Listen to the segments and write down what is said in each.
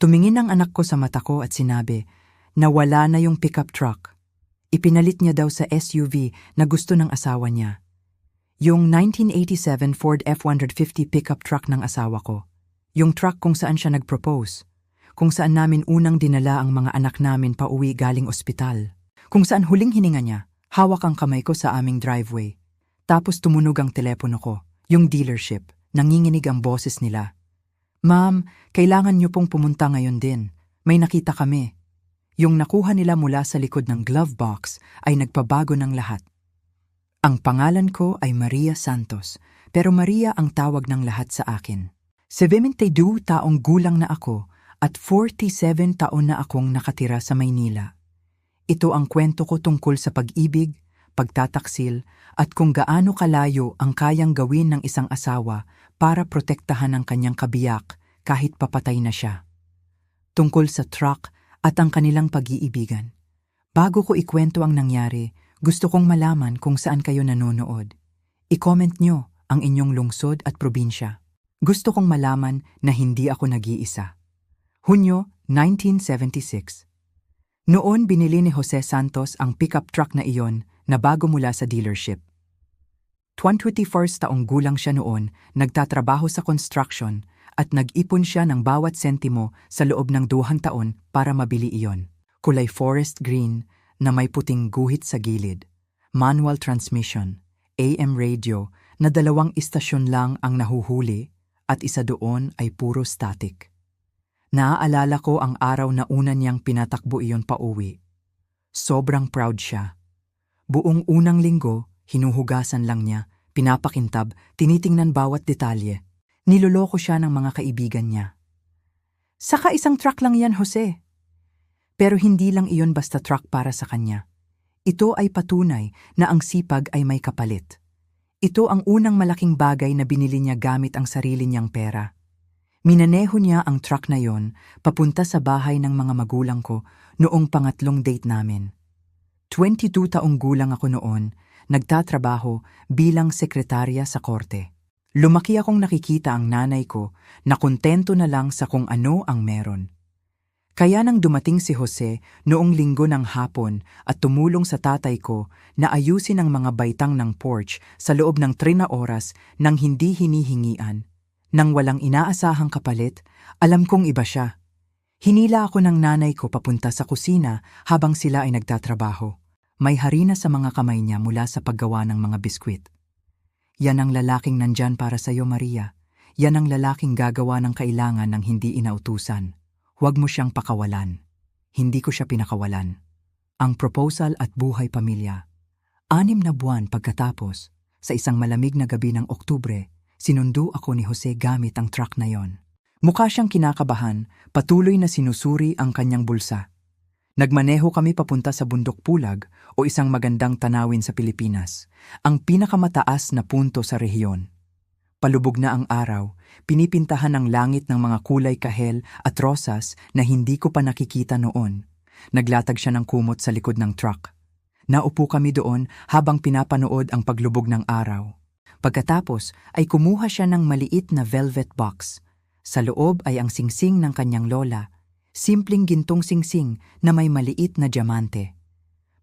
Tumingin ang anak ko sa mata ko at sinabi, nawala na yung pickup truck. Ipinalit niya daw sa SUV na gusto ng asawa niya. Yung 1987 Ford F-150 pickup truck ng asawa ko. Yung truck kung saan siya nag-propose. Kung saan namin unang dinala ang mga anak namin pauwi galing ospital. Kung saan huling hininga niya, hawak ang kamay ko sa aming driveway. Tapos tumunog ang telepono ko, yung dealership, nanginginig ang boses nila. Ma'am, kailangan niyo pong pumunta ngayon din. May nakita kami. Yung nakuha nila mula sa likod ng glove box ay nagpabago ng lahat. Ang pangalan ko ay Maria Santos, pero Maria ang tawag ng lahat sa akin. 72 taong gulang na ako at 47 taon na akong nakatira sa Maynila. Ito ang kwento ko tungkol sa pag-ibig, pagtataksil at kung gaano kalayo ang kayang gawin ng isang asawa para protektahan ang kanyang kabiyak kahit papatay na siya. Tungkol sa truck at ang kanilang pag-iibigan. Bago ko ikwento ang nangyari, gusto kong malaman kung saan kayo nanonood. I-comment nyo ang inyong lungsod at probinsya. Gusto kong malaman na hindi ako nag-iisa. Hunyo 1976. Noon binili ni Jose Santos ang pickup truck na iyon na bago mula sa dealership. 21st taong gulang siya noon, nagtatrabaho sa construction at nag-ipon siya ng bawat sentimo sa loob ng 2 taon para mabili iyon. Kulay forest green na may puting guhit sa gilid, manual transmission, AM radio na 2 istasyon lang ang nahuhuli at isa doon ay puro static. Naaalala ko ang araw na una niyang pinatakbo iyon pauwi. Sobrang proud siya. Buong unang linggo, hinuhugasan lang niya, pinapakintab, tinitingnan bawat detalye. Niloloko siya ng mga kaibigan niya. Saka isang truck lang yan, Jose. Pero hindi lang iyon basta truck para sa kanya. Ito ay patunay na ang sipag ay may kapalit. Ito ang unang malaking bagay na binili niya gamit ang sarili niyang pera. Minaneho niya ang truck na yon papunta sa bahay ng mga magulang ko noong pangatlong date namin. 22 taong gulang ako noon, nagtatrabaho bilang sekretarya sa korte. Lumaki akong nakikita ang nanay ko na kontento na lang sa kung ano ang meron. Kaya nang dumating si Jose noong linggo ng hapon at tumulong sa tatay ko na ayusin ang mga baitang ng porch sa loob ng 3 na oras nang hindi hinihingian, nang walang inaasahang kapalit, alam kong iba siya. Hinila ako ng nanay ko papunta sa kusina habang sila ay nagtatrabaho. May harina sa mga kamay niya mula sa paggawa ng mga biskwit. Yan ang lalaking nandyan para sa iyo, Maria. Yan ang lalaking gagawa ng kailangan ng hindi inautusan. Huwag mo siyang pakawalan. Hindi ko siya pinakawalan. Ang proposal at buhay pamilya. 6 na buwan pagkatapos, sa isang malamig na gabi ng Oktubre, sinundo ako ni Jose gamit ang truck na yon. Mukha siyang kinakabahan, patuloy na sinusuri ang kanyang bulsa. Nagmaneho kami papunta sa Bundok Pulag o isang magandang tanawin sa Pilipinas, ang pinakamataas na punto sa rehiyon. Palubog na ang araw, pinipintahan ang langit ng mga kulay kahel at rosas na hindi ko pa nakikita noon. Naglatag siya ng kumot sa likod ng truck. Naupo kami doon habang pinapanood ang paglubog ng araw. Pagkatapos ay kumuha siya ng maliit na velvet box. Sa loob ay ang singsing ng kanyang lola, simpleng gintong singsing na may maliit na diamante.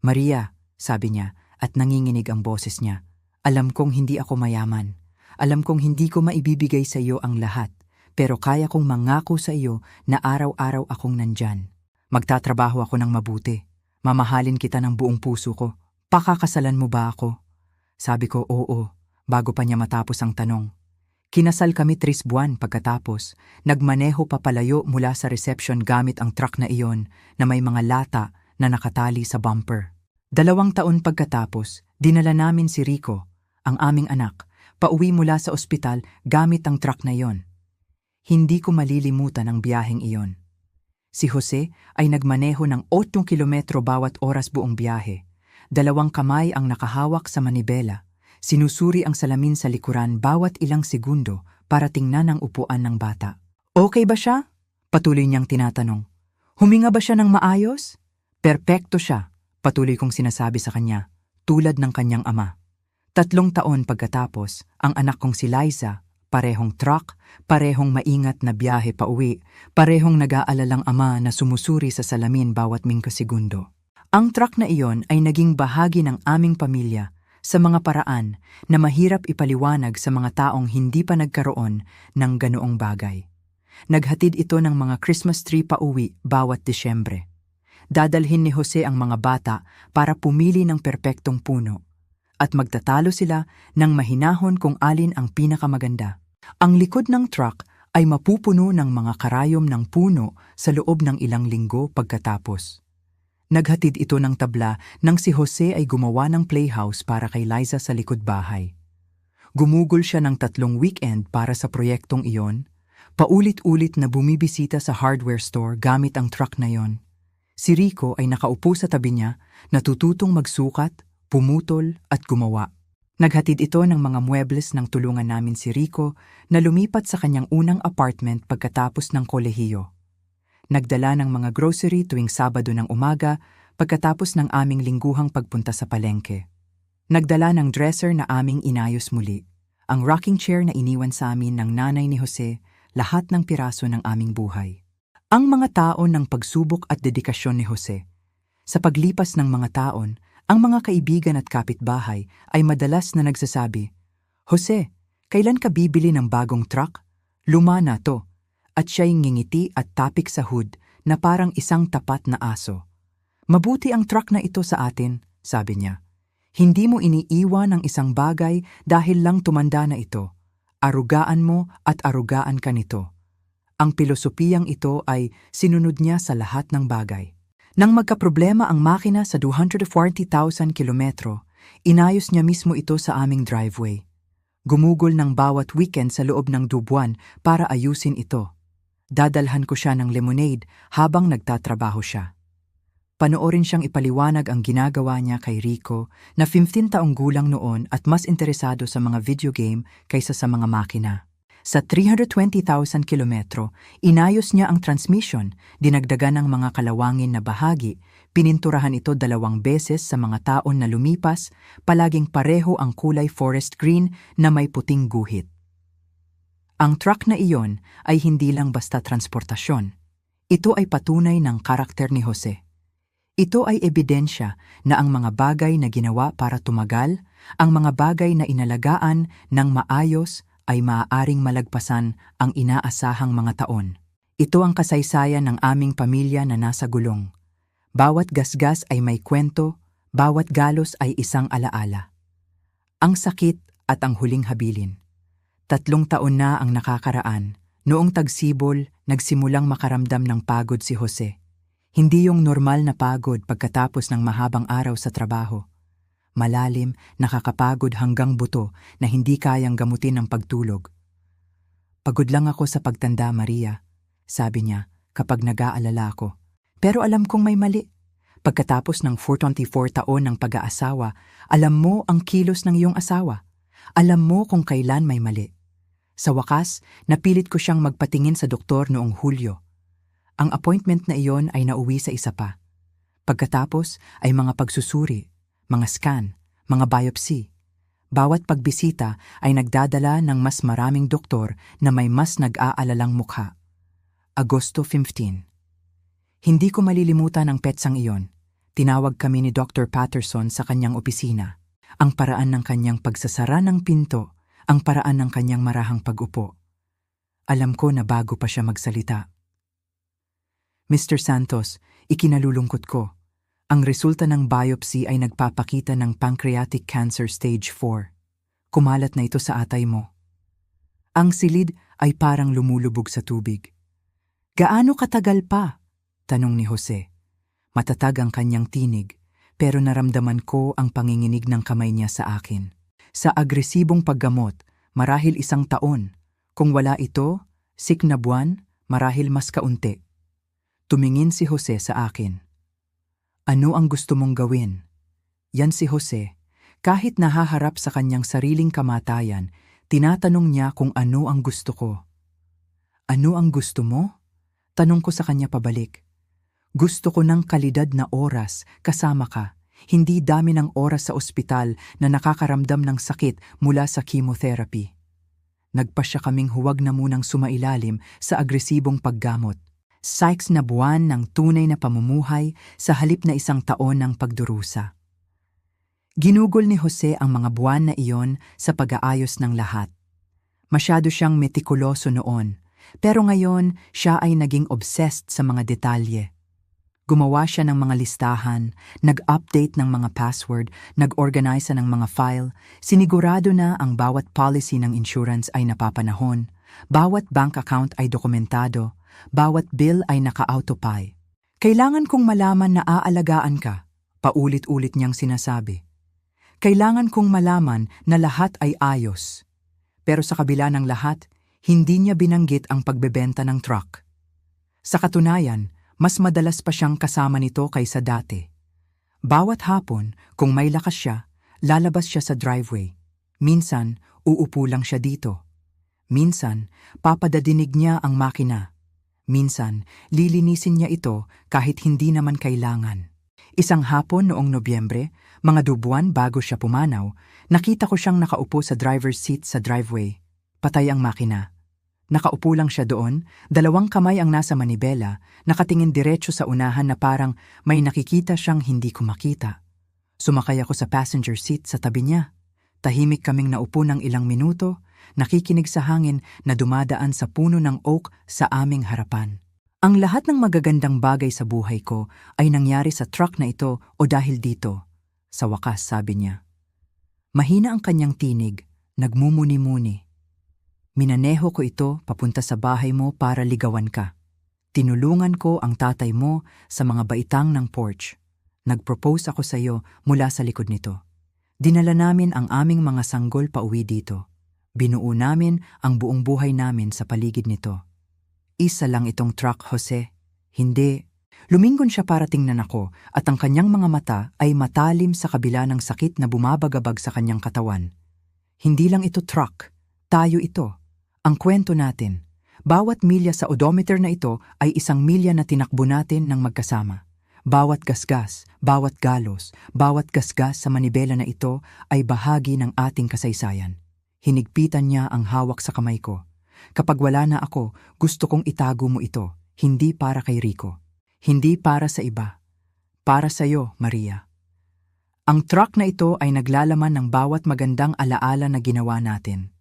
Maria, sabi niya at nanginginig ang boses niya, alam kong hindi ako mayaman. Alam kong hindi ko maibibigay sa iyo ang lahat, pero kaya kong mangako sa iyo na araw-araw akong nandyan. Magtatrabaho ako ng mabuti. Mamahalin kita ng buong puso ko. Pakakasalan mo ba ako? Sabi ko oo. Bago pa niya matapos ang tanong. Kinasal kami 3 buwan pagkatapos, nagmaneho papalayo mula sa reception gamit ang truck na iyon na may mga lata na nakatali sa bumper. 2 taon pagkatapos, dinala namin si Rico, ang aming anak, pauwi mula sa ospital gamit ang truck na iyon. Hindi ko malilimutan ang biyaheng iyon. Si Jose ay nagmaneho ng 8 kilometro bawat oras buong biyahe. 2 kamay ang nakahawak sa manibela. Sinusuri ang salamin sa likuran bawat ilang segundo para tingnan ang upuan ng bata. Okay ba siya? Patuloy niyang tinatanong. Huminga ba siya ng maayos? Perpekto siya, patuloy kong sinasabi sa kanya, tulad ng kanyang ama. 3 taon pagkatapos, ang anak kong si Liza, Parehong truck, parehong maingat na biyahe pauwi, parehong nag-aalalang ama na sumusuri sa salamin bawat mingkosegundo. Ang truck na iyon ay naging bahagi ng aming pamilya sa mga paraan na mahirap ipaliwanag sa mga taong hindi pa nagkaroon ng ganoong bagay. Naghatid ito ng mga Christmas tree pauwi bawat Disyembre. Dadalhin ni Jose ang mga bata para pumili ng perpektong puno at magtatalo sila ng mahinahon kung alin ang pinakamaganda. Ang likod ng truck ay mapupuno ng mga karayom ng puno sa loob ng ilang linggo pagkatapos. Naghatid ito ng tabla nang si Jose ay gumawa ng playhouse para kay Liza sa likod bahay. Gumugol siya ng 3 weekend para sa proyektong iyon, paulit-ulit na bumibisita sa hardware store gamit ang truck na yon. Si Rico ay nakaupo sa tabi niya, natututong magsukat, pumutol at gumawa. Naghatid ito ng mga muebles ng tulungan namin si Rico na lumipat sa kanyang unang apartment pagkatapos ng kolehiyo. Nagdala ng mga grocery tuwing Sabado ng umaga pagkatapos ng aming lingguhang pagpunta sa palengke. Nagdala ng dresser na aming inayos muli, ang rocking chair na iniwan sa amin ng nanay ni Jose, lahat ng piraso ng aming buhay. Ang mga taon ng pagsubok at dedikasyon ni Jose. Sa paglipas ng mga taon, ang mga kaibigan at kapitbahay ay madalas na nagsasabi, "Jose, kailan ka bibili ng bagong truck? Luma na to." At siya'y ngingiti at tapik sa hood na parang isang tapat na aso. "Mabuti ang truck na ito sa atin," sabi niya. "Hindi mo iniiwan ang isang bagay dahil lang tumanda na ito. Arugaan mo at arugaan ka nito." Ang pilosopiyang ito ay sinunod niya sa lahat ng bagay. Nang magkaproblema ang makina sa 240,000 kilometro, inayos niya mismo ito sa aming driveway. Gumugol ng bawat weekend sa loob ng 2 buwan para ayusin ito. Dadalhan ko siya ng lemonade habang nagtatrabaho siya. Panoorin siyang ipaliwanag ang ginagawa niya kay Rico na 15 taong gulang noon at mas interesado sa mga video game kaysa sa mga makina. Sa 320,000 kilometro, inayos niya ang transmission, dinagdagan ng mga kalawangin na bahagi, pininturahan ito 2 beses sa mga taon na lumipas, palaging pareho ang kulay forest green na may puting guhit. Ang truck na iyon ay hindi lang basta transportasyon. Ito ay patunay ng karakter ni Jose. Ito ay ebidensya na ang mga bagay na ginawa para tumagal, ang mga bagay na inalagaan ng maayos, ay maaaring malagpasan ang inaasahang mga taon. Ito ang kasaysayan ng aming pamilya na nasa gulong. Bawat gasgas ay may kwento, bawat galos ay isang alaala. Ang sakit at ang huling habilin. 3 taon na ang nakakaraan. Noong tagsibol, nagsimulang makaramdam ng pagod si Jose. Hindi yung normal na pagod pagkatapos ng mahabang araw sa trabaho. Malalim, nakakapagod hanggang buto na hindi kayang gamutin ng pagtulog. "Pagod lang ako sa pagtanda, Maria," sabi niya kapag nag-aalala ako. "Pero alam kong may mali. Pagkatapos ng 24 taon ng pag-aasawa, alam mo ang kilos ng iyong asawa. Alam mo kung kailan may mali." Sa wakas, napilit ko siyang magpatingin sa doktor noong Hulyo. Ang appointment na iyon ay nauwi sa isa pa. Pagkatapos ay mga pagsusuri, mga scan, mga biopsy. Bawat pagbisita ay nagdadala ng mas maraming doktor na may mas nag-aalalang mukha. Agosto 15. Hindi ko malilimutan ang petsang iyon. Tinawag kami ni Dr. Patterson sa kanyang opisina. Ang paraan ng kanyang pagsasara ng pinto, ang paraan ng kanyang marahang pag-upo. Alam ko na bago pa siya magsalita. "Mr. Santos, ikinalulungkot ko. Ang resulta ng biopsy ay nagpapakita ng pancreatic cancer stage 4. Kumalat na ito sa atay mo." Ang silid ay parang lumulubog sa tubig. "Gaano katagal pa?" tanong ni Jose. Matatag ang kanyang tinig, pero naramdaman ko ang panginginig ng kamay niya sa akin. Sa agresibong paggamot, marahil 1 taon. Kung wala ito, 6 na buwan, marahil mas kaunti. Tumingin si Jose sa akin. "Ano ang gusto mong gawin?" Yan si Jose. Kahit nahaharap sa kanyang sariling kamatayan, tinatanong niya kung ano ang gusto ko. "Ano ang gusto mo?" Tanong ko sa kanya pabalik. "Gusto ko ng kalidad na oras kasama ka, hindi dami ng oras sa ospital na nakakaramdam ng sakit mula sa chemotherapy." Nagpasya kaming huwag na munang sumailalim sa agresibong paggamot. Sykes na buwan ng tunay na pamumuhay sa halip na 1 taon ng pagdurusa. Ginugol ni Jose ang mga buwan na iyon sa pag-aayos ng lahat. Masyado siyang metikuloso noon, pero ngayon siya ay naging obsessed sa mga detalye. Gumawa siya ng mga listahan, nag-update ng mga password, nag-organize ng mga file, sinigurado na ang bawat policy ng insurance ay napapanahon, bawat bank account ay dokumentado, bawat bill ay naka-autopay. Kailangan kong malaman na aalagaan ka, paulit-ulit niyang sinasabi. Kailangan kong malaman na lahat ay ayos. Pero sa kabila ng lahat, hindi niya binanggit ang pagbebenta ng truck. Sa katunayan, mas madalas pa siyang kasama nito kaysa dati. Bawat hapon, kung may lakas siya, lalabas siya sa driveway. Minsan, uupo lang siya dito. Minsan, papadadinig niya ang makina. Minsan, lilinisin niya ito kahit hindi naman kailangan. Isang hapon noong Nobyembre, mga 2 buwan bago siya pumanaw, nakita ko siyang nakaupo sa driver's seat sa driveway. Patay ang makina. Nakaupo lang siya doon, 2 kamay ang nasa manibela, nakatingin diretso sa unahan na parang may nakikita siyang hindi ko makita. Sumakay ako sa passenger seat sa tabi niya. Tahimik kaming naupo ng ilang minuto, nakikinig sa hangin na dumadaan sa puno ng oak sa aming harapan. Ang lahat ng magagandang bagay sa buhay ko ay nangyari sa truck na ito o dahil dito. Sa wakas, sabi niya. Mahina ang kanyang tinig, nagmumuni-muni. Minaneho ko ito papunta sa bahay mo para ligawan ka. Tinulungan ko ang tatay mo sa mga baitang ng porch. Nag-propose ako sa iyo mula sa likod nito. Dinala namin ang aming mga sanggol pauwi dito. Binuo namin ang buong buhay namin sa paligid nito. Isa lang itong truck, Jose. Hindi. Lumingon siya para tingnan ako at ang kanyang mga mata ay matalim sa kabila ng sakit na bumabagabag sa kanyang katawan. Hindi lang ito truck. Tayo ito. Ang kwento natin, bawat milya sa odometer na ito ay 1 milya na tinakbo natin ng magkasama. Bawat gasgas, bawat galos, bawat gasgas sa manibela na ito ay bahagi ng ating kasaysayan. Hinigpitan niya ang hawak sa kamay ko. Kapag wala na ako, gusto kong itago mo ito, hindi para kay Rico. Hindi para sa iba. Para sa iyo, Maria. Ang truck na ito ay naglalaman ng bawat magandang alaala na ginawa natin.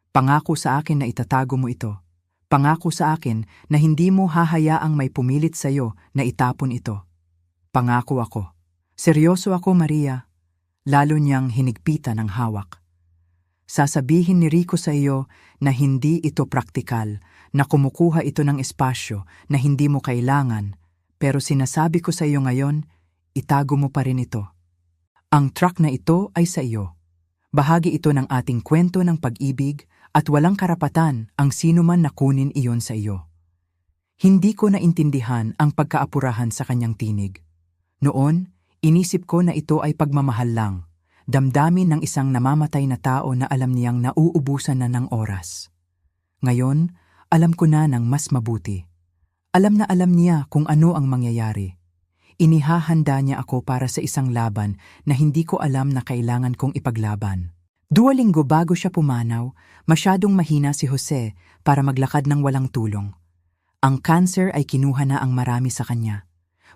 Pangako sa akin na itatago mo ito. Pangako sa akin na hindi mo hahayaang may pumilit sa iyo na itapon ito. Pangako ako. Seryoso ako, Maria. Lalo niyang hinigpitan ang hawak. Sasabihin ni Rico sa iyo na hindi ito praktikal, na kumukuha ito ng espasyo na hindi mo kailangan, pero sinasabi ko sa iyo ngayon, itago mo pa rin ito. Ang truck na ito ay sa iyo. Bahagi ito ng ating kwento ng pag-ibig, at walang karapatan ang sino man na kunin iyon sa iyo. Hindi ko naintindihan ang pagkaapurahan sa kanyang tinig. Noon, inisip ko na ito ay pagmamahal lang, damdamin ng isang namamatay na tao na alam niyang nauubusan na ng oras. Ngayon, alam ko na ng mas mabuti. Alam niya kung ano ang mangyayari. Inihahanda niya ako para sa isang laban na hindi ko alam na kailangan kong ipaglaban. 2 linggo bago siya pumanaw, masyadong mahina si Jose para maglakad ng walang tulong. Ang cancer ay kinuha na ang marami sa kanya.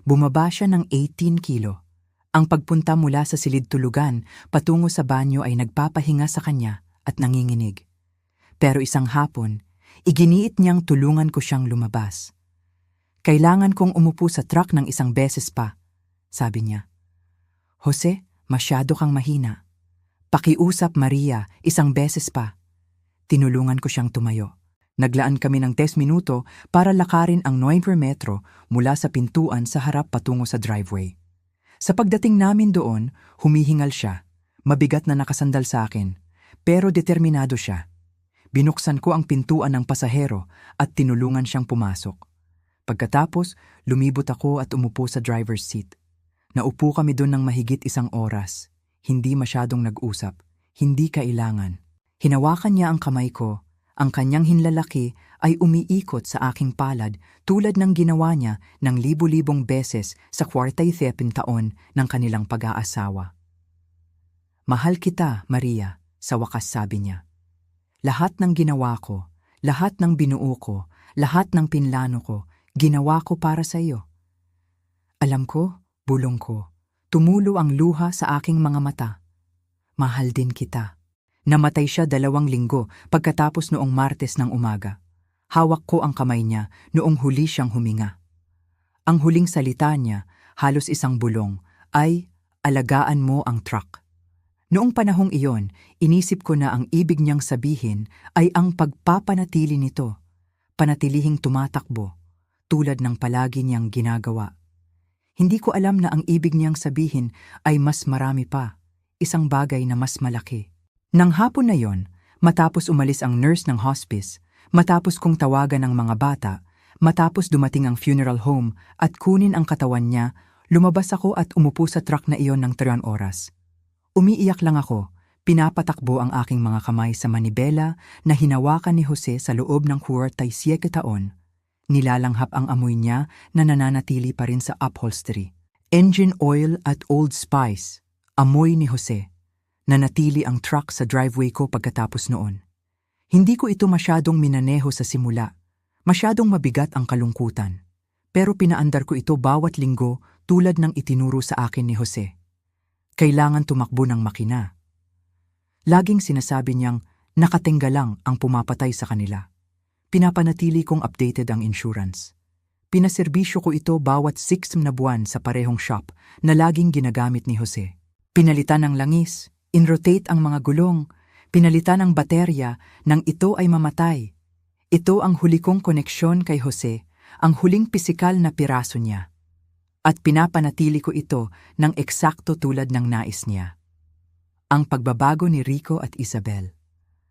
Bumaba siya ng 18 kilo. Ang pagpunta mula sa silid-tulugan patungo sa banyo ay nagpapahinga sa kanya at nanginginig. Pero isang hapon, iginiit niyang tulungan ko siyang lumabas. Kailangan kong umupo sa truck ng 1 beses pa, sabi niya. Jose, masyado kang mahina. Pakiusap, Maria, 1 beses pa. Tinulungan ko siyang tumayo. Naglaan kami ng 10 minuto para lakarin ang 9 metro mula sa pintuan sa harap patungo sa driveway. Sa pagdating namin doon, humihingal siya. Mabigat na nakasandal sa akin, pero determinado siya. Binuksan ko ang pintuan ng pasahero at tinulungan siyang pumasok. Pagkatapos, lumibot ako at umupo sa driver's seat. Naupo kami doon ng mahigit 1 oras. Hindi masyadong nag-usap, hindi kailangan. Hinawakan niya ang kamay ko, ang kanyang hinlalaki ay umiikot sa aking palad tulad ng ginawa niya ng libu-libong beses sa 47 taon ng kanilang pag-aasawa. Mahal kita, Maria, sa wakas sabi niya. Lahat ng ginawa ko, lahat ng binuo ko, lahat ng pinlano ko, ginawa ko para sa iyo. Alam ko, bulong ko, tumulo ang luha sa aking mga mata. Mahal din kita. Namatay siya 2 linggo pagkatapos noong Martes ng umaga. Hawak ko ang kamay niya noong huli siyang huminga. Ang huling salita niya, halos isang bulong, ay, alagaan mo ang truck. Noong panahong iyon, inisip ko na ang ibig niyang sabihin ay ang pagpapanatili nito, panatilihing tumatakbo, tulad ng palagi niyang ginagawa. Hindi ko alam na ang ibig niyang sabihin ay mas marami pa, isang bagay na mas malaki. Nang hapon na yon, matapos umalis ang nurse ng hospice, matapos kong tawagan ang mga bata, matapos dumating ang funeral home at kunin ang katawan niya, lumabas ako at umupo sa truck na iyon ng 3 oras. Umiiyak lang ako, pinapatakbo ang aking mga kamay sa manibela na hinawakan ni Jose sa loob ng 47 taon. Nilalanghap ang amoy niya na nananatili pa rin sa upholstery. Engine oil at Old Spice, amoy ni Jose. Nanatili ang truck sa driveway ko pagkatapos noon. Hindi ko ito masyadong minaneho sa simula. Masyadong mabigat ang kalungkutan. Pero pinaandar ko ito bawat linggo tulad ng itinuro sa akin ni Jose. Kailangan tumakbo ng makina. Laging sinasabi niyang nakatingga lang ang pumapatay sa kanila. Pinapanatili kong updated ang insurance. Pinaserbisyo ko ito bawat 6 na buwan sa parehong shop na laging ginagamit ni Jose. Pinalitan ng langis, in-rotate ang mga gulong, pinalitan ang baterya nang ito ay mamatay. Ito ang huli kong koneksyon kay Jose, ang huling pisikal na piraso niya. At pinapanatili ko ito ng eksakto tulad ng nais niya. Ang pagbabago ni Rico at Isabel.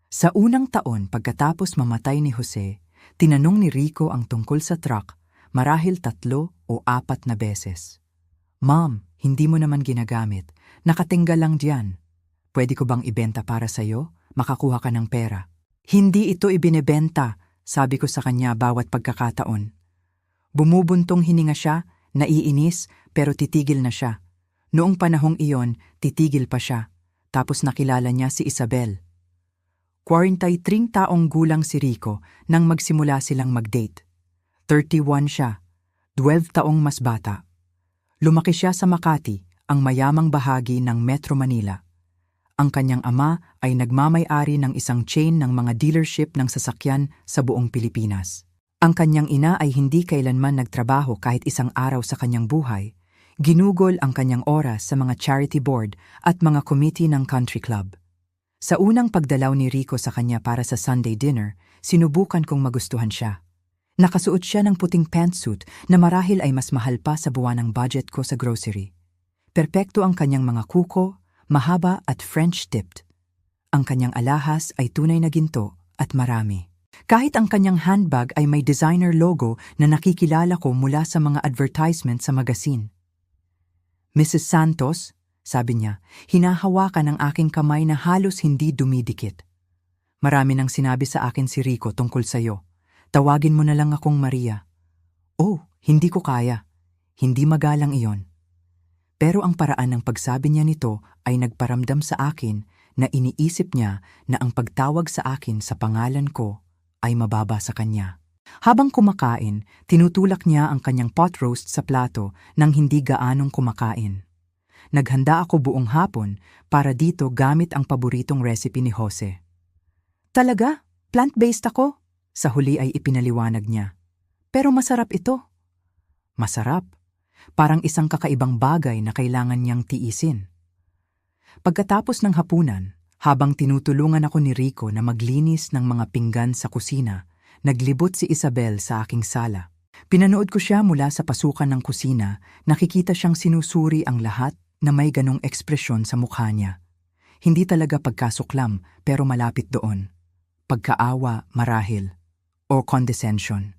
Sa unang taon pagkatapos mamatay ni Jose, tinanong ni Rico ang tungkol sa truck marahil 3 o 4 na beses. Mom, hindi mo naman ginagamit. Nakatingga lang diyan. Pwede ko bang ibenta para sa'yo? Makakuha ka ng pera. Hindi ito ibinebenta, sabi ko sa kanya bawat pagkakataon. Bumubuntong hininga siya, naiinis pero titigil na siya. Noong panahong iyon, titigil pa siya. Tapos nakilala niya si Isabel. 43 taong gulang si Rico nang magsimula silang mag-date. 31 siya, 12 taong mas bata. Lumaki siya sa Makati, ang mayamang bahagi ng Metro Manila. Ang kanyang ama ay nagmamay-ari ng isang chain ng mga dealership ng sasakyan sa buong Pilipinas. Ang kanyang ina ay hindi kailanman nagtrabaho kahit isang araw sa kanyang buhay. Ginugol ang kanyang oras sa mga charity board at mga committee ng country club. Sa unang pagdalaw ni Rico sa kanya para sa Sunday dinner, sinubukan kong magustuhan siya. Nakasuot siya ng puting pantsuit na marahil ay mas mahal pa sa buwanang budget ko sa grocery. Perpekto ang kanyang mga kuko, mahaba at French-tipped. Ang kanyang alahas ay tunay na ginto at marami. Kahit ang kanyang handbag ay may designer logo na nakikilala ko mula sa mga advertisement sa magasin. Mrs. Santos, sabi niya, hinahawakan ang aking kamay na halos hindi dumidikit. Marami nang sinabi sa akin si Rico tungkol sa'yo. Tawagin mo na lang akong Maria. Oh, hindi ko kaya. Hindi magalang iyon. Pero ang paraan ng pagsabi niya nito ay nagparamdam sa akin na iniisip niya na ang pagtawag sa akin sa pangalan ko ay mababa sa kanya. Habang kumakain, tinutulak niya ang kanyang pot roast sa plato nang hindi gaanong kumakain. Naghanda ako buong hapon para dito gamit ang paboritong recipe ni Jose. Talaga? Plant-based ako? Sa huli ay ipinaliwanag niya. Pero masarap ito. Masarap? Parang isang kakaibang bagay na kailangan niyang tiisin. Pagkatapos ng hapunan, habang tinutulungan ako ni Rico na maglinis ng mga pinggan sa kusina, naglibot si Isabel sa aking sala. Pinanood ko siya mula sa pasukan ng kusina, nakikita siyang sinusuri ang lahat na may ganong ekspresyon sa mukha niya. Hindi talaga pagkasuklam pero malapit doon. Pagkaawa marahil o condescension.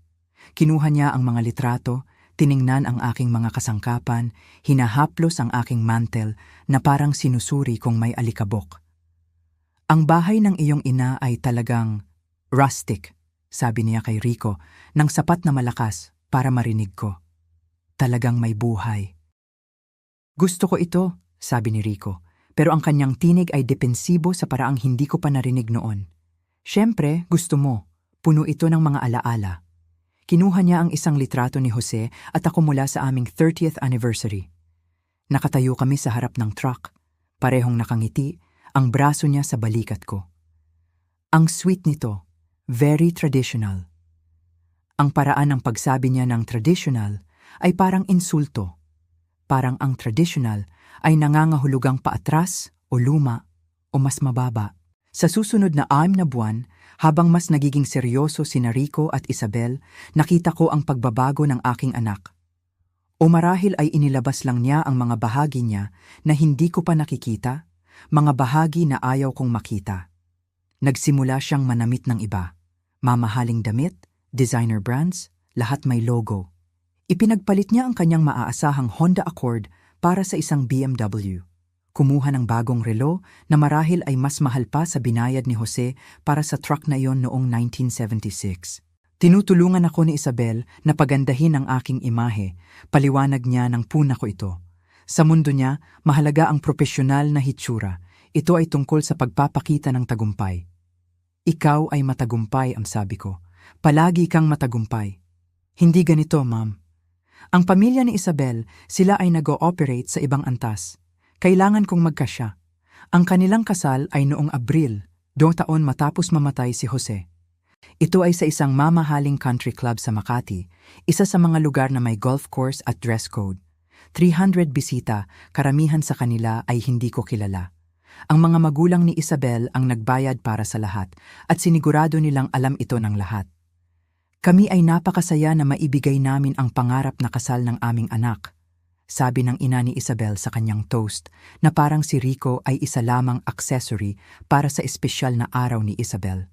Kinuha niya ang mga litrato, tiningnan ang aking mga kasangkapan, hinahaplos ang aking mantel na parang sinusuri kung may alikabok. Ang bahay ng iyong ina ay talagang rustic, sabi niya kay Rico, nang sapat na malakas para marinig ko. Talagang may buhay. Gusto ko ito, sabi ni Rico, pero ang kanyang tinig ay depensibo sa paraang hindi ko pa narinig noon. Siyempre, gusto mo. Puno ito ng mga alaala. Kinuha niya ang isang litrato ni Jose at ako mula sa aming 30th anniversary. Nakatayo kami sa harap ng truck. Parehong nakangiti, ang braso niya sa balikat ko. Ang sweet nito, very traditional. Ang paraan ng pagsabi niya ng traditional ay parang insulto. Parang ang traditional ay nangangahulugang paatras o luma o mas mababa. Sa susunod na 6 na buwan, habang mas nagiging seryoso sina Rico at Isabel, nakita ko ang pagbabago ng aking anak. O marahil ay inilabas lang niya ang mga bahagi niya na hindi ko pa nakikita, mga bahagi na ayaw kong makita. Nagsimula siyang manamit ng iba. Mamahaling damit, designer brands, lahat may logo. Ipinagpalit niya ang kanyang maaasahang Honda Accord para sa isang BMW. Kumuha ng bagong relo na marahil ay mas mahal pa sa binayad ni Jose para sa truck na iyon noong 1976. Tinutulungan ako ni Isabel na pagandahin ang aking imahe, paliwanag niya ng puna ko ito. Sa mundo niya, mahalaga ang propesyonal na hitsura. Ito ay tungkol sa pagpapakita ng tagumpay. Ikaw ay matagumpay, ang sabi ko. Palagi kang matagumpay. Hindi ganito, ma'am. Ang pamilya ni Isabel, sila ay nag-ooperate sa ibang antas. Kailangan kong magkasya. Ang kanilang kasal ay noong Abril, 2 taon matapos mamatay si Jose. Ito ay sa isang mamahaling country club sa Makati, isa sa mga lugar na may golf course at dress code. 300 bisita, karamihan sa kanila ay hindi ko kilala. Ang mga magulang ni Isabel ang nagbayad para sa lahat at sinigurado nilang alam ito ng lahat. Kami ay napakasaya na maibigay namin ang pangarap na kasal ng aming anak. Sabi ng ina ni Isabel sa kanyang toast na parang si Rico ay isa lamang accessory para sa espesyal na araw ni Isabel.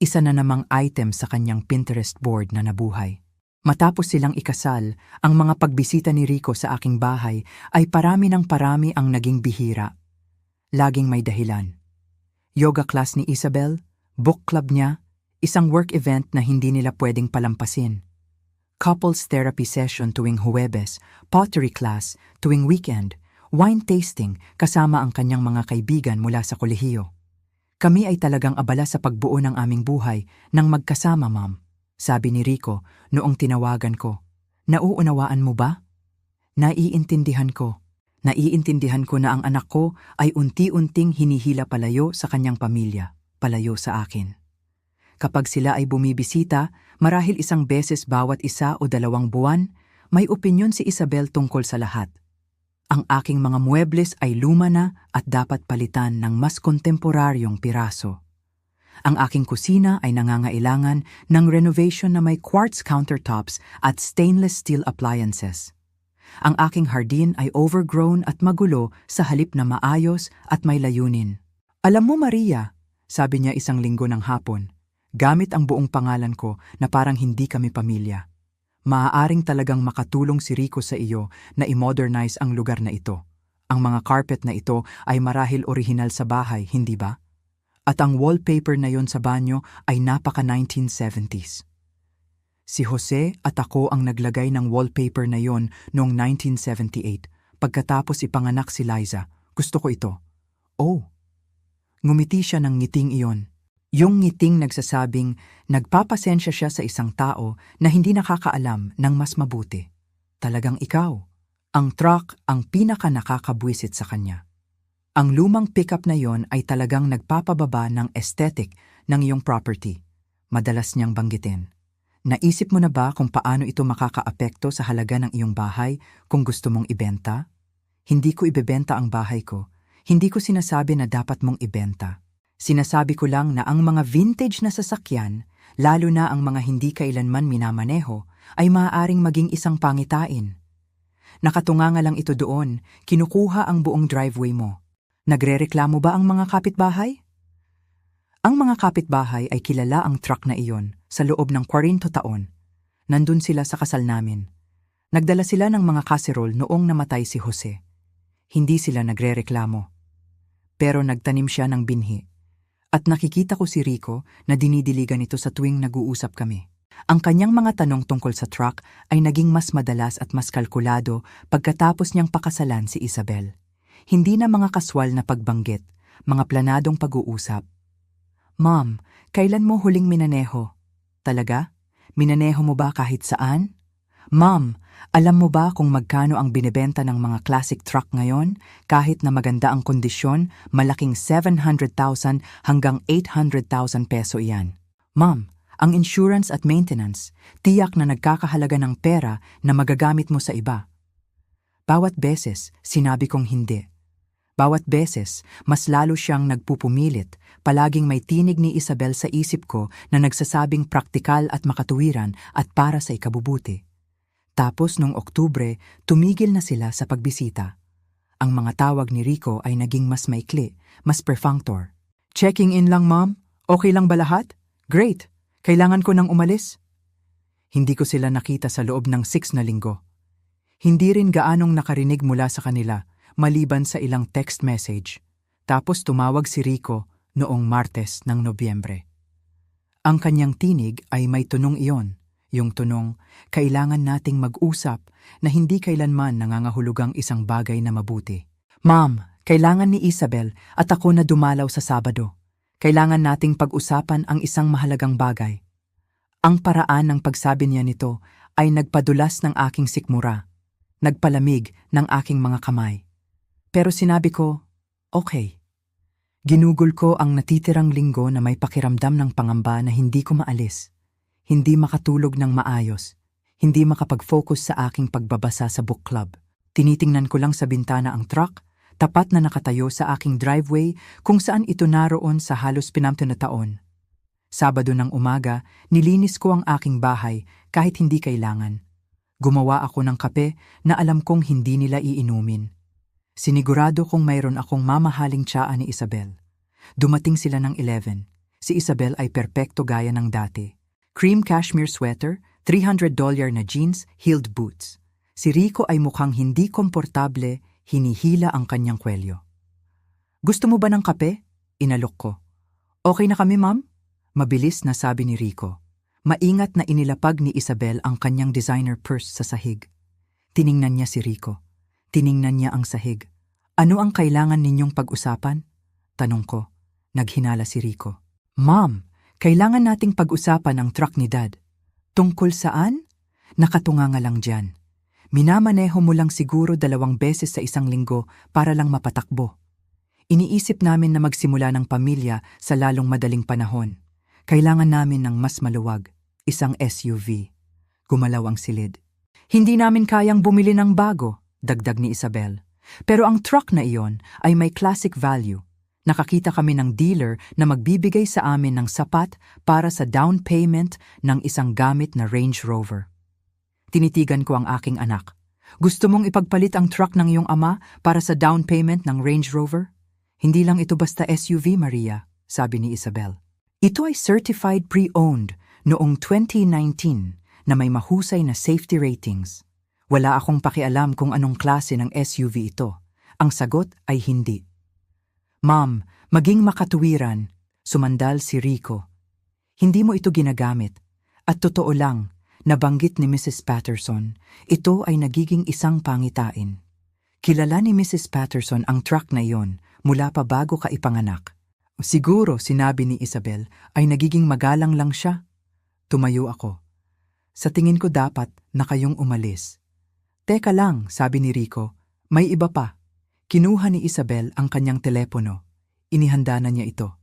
Isa na namang item sa kanyang Pinterest board na nabuhay. Matapos silang ikasal, ang mga pagbisita ni Rico sa aking bahay ay parami ng parami ang naging bihira. Laging may dahilan. Yoga class ni Isabel, book club niya, isang work event na hindi nila pwedeng palampasin. Couples therapy session tuwing Huwebes, pottery class tuwing weekend, wine tasting kasama ang kanyang mga kaibigan mula sa kolehiyo. Kami ay talagang abala sa pagbuo ng aming buhay nang magkasama, ma'am. Sabi ni Rico noong tinawagan ko. Nauunawaan mo ba? Naiintindihan ko. Naiintindihan ko na ang anak ko ay unti-unting hinihila palayo sa kanyang pamilya, palayo sa akin. Kapag sila ay bumibisita, marahil isang beses bawat 1 o 2 buwan, may opinyon si Isabel tungkol sa lahat. Ang aking mga muebles ay luma na at dapat palitan ng mas kontemporaryong piraso. Ang aking kusina ay nangangailangan ng renovation na may quartz countertops at stainless steel appliances. Ang aking hardin ay overgrown at magulo sa halip na maayos at may layunin. Alam mo, Maria, sabi niya isang linggo ng hapon, gamit ang buong pangalan ko na parang hindi kami pamilya. Maaaring talagang makatulong si Rico sa iyo na i-modernize ang lugar na ito. Ang mga carpet na ito ay marahil orihinal sa bahay, hindi ba? At ang wallpaper na yon sa banyo ay napaka-1970s. Si Jose at ako ang naglagay ng wallpaper na yon noong 1978. Pagkatapos ipanganak si Liza, gusto ko ito. Oh! Ngumiti siya ng ngiting iyon. Yung ngiting nagsasabing nagpapasensya siya sa isang tao na hindi nakakaalam ng mas mabuti. Talagang ikaw. Ang truck ang pinaka nakakabwisit sa kanya. Ang lumang pickup na yon ay talagang nagpapababa ng aesthetic ng iyong property. Madalas niyang banggitin. Naisip mo na ba kung paano ito makakaapekto sa halaga ng iyong bahay kung gusto mong ibenta? Hindi ko ibebenta ang bahay ko. Hindi ko sinasabi na dapat mong ibenta. Sinasabi ko lang na ang mga vintage na sasakyan, lalo na ang mga hindi kailanman minamaneho, ay maaaring maging isang pangitain. Nakatunganga lang ito doon, kinukuha ang buong driveway mo. Nagrereklamo ba ang mga kapitbahay? Ang mga kapitbahay ay kilala ang truck na iyon sa loob ng 40 taon. Nandun sila sa kasal namin. Nagdala sila ng mga kaserol noong namatay si Jose. Hindi sila nagrereklamo. Pero nagtanim siya ng binhi. At nakikita ko si Rico na dinidiligan ito sa tuwing nag-uusap kami. Ang kanyang mga tanong tungkol sa truck ay naging mas madalas at mas kalkulado pagkatapos niyang pakasalan si Isabel. Hindi na mga kaswal na pagbanggit, mga planadong pag-uusap. Mom, kailan mo huling minaneho? Talaga? Minaneho mo ba kahit saan? Mom, alam mo ba kung magkano ang binebenta ng mga classic truck ngayon? Kahit na maganda ang kondisyon, malaking 700,000 hanggang 800,000 peso iyan. Mom, ang insurance at maintenance, tiyak na nagkakahalaga ng pera na magagamit mo sa iba. Bawat beses, sinabi kong hindi. Bawat beses, mas lalo siyang nagpupumilit. Palaging may tinig ni Isabel sa isip ko na nagsasabing praktikal at makatuwiran at para sa ikabubuti. Tapos noong Oktubre, tumigil na sila sa pagbisita. Ang mga tawag ni Rico ay naging mas maikli, mas perfunctor. Checking in lang, Mom? Okay lang ba lahat? Great! Kailangan ko nang umalis? Hindi ko sila nakita sa loob ng 6 na linggo. Hindi rin gaanong nakarinig mula sa kanila, maliban sa ilang text message. Tapos tumawag si Rico noong Martes ng Nobyembre. Ang kanyang tinig ay may tunong iyon, yung tunong, kailangan nating mag-usap na hindi kailanman nangangahulugang isang bagay na mabuti. Ma'am, kailangan ni Isabel at ako na dumalaw sa Sabado. Kailangan nating pag-usapan ang isang mahalagang bagay. Ang paraan ng pagsabi niya nito ay nagpadulas ng aking sikmura, nagpalamig ng aking mga kamay. Pero sinabi ko, okay. Ginugol ko ang natitirang linggo na may pakiramdam ng pangamba na hindi ko maalis. Hindi makatulog ng maayos. Hindi makapag-focus sa aking pagbabasa sa book club. Tinitingnan ko lang sa bintana ang truck, tapat na nakatayo sa aking driveway kung saan ito naroon sa halos 50 na taon. Sabado ng umaga, nilinis ko ang aking bahay kahit hindi kailangan. Gumawa ako ng kape na alam kong hindi nila iinumin. Sinigurado kong mayroon akong mamahaling tsaa ni Isabel. Dumating sila ng 11. Si Isabel ay perpekto gaya ng dati. Cream cashmere sweater, $300 na jeans, heeled boots. Si Rico ay mukhang hindi komportable, hinihila ang kanyang kwelyo. Gusto mo ba ng kape? Inalok ko. Okay na kami, Ma'am? Mabilis na sabi ni Rico. Maingat na inilapag ni Isabel ang kanyang designer purse sa sahig. Tiningnan niya si Rico. Tiningnan niya ang sahig. Ano ang kailangan ninyong pag-usapan? Tanong ko. Naghinala si Rico. Ma'am, kailangan nating pag-usapan ang truck ni Dad. Tungkol saan? Nakatunganga lang dyan. Minamaneho mo lang siguro 2 beses sa isang linggo para lang mapatakbo. Iniisip namin na magsimula ng pamilya sa lalong madaling panahon. Kailangan namin ng mas maluwag, isang SUV. Gumalaw ang silid. Hindi namin kayang bumili ng bago, dagdag ni Isabel. Pero ang truck na iyon ay may classic value. Nakakita kami ng dealer na magbibigay sa amin ng sapat para sa down payment ng isang gamit na Range Rover. Tinitigan ko ang aking anak. Gusto mong ipagpalit ang truck ng iyong ama para sa down payment ng Range Rover? Hindi lang ito basta SUV, Maria, sabi ni Isabel. Ito ay certified pre-owned noong 2019 na may mahusay na safety ratings. Wala akong pakialam kung anong klase ng SUV ito. Ang sagot ay hindi. Ma'am, maging makatuwiran, sumandal si Rico. Hindi mo ito ginagamit. At totoo lang, nabanggit ni Mrs. Patterson, ito ay nagiging isang pangitain. Kilala ni Mrs. Patterson ang truck na iyon mula pa bago ka ipanganak. Siguro, sinabi ni Isabel, ay nagiging magalang lang siya. Tumayo ako. Sa tingin ko dapat na kayong umalis. Teka lang, sabi ni Rico, may iba pa. Kinuha ni Isabel ang kanyang telepono. Inihanda na niya ito.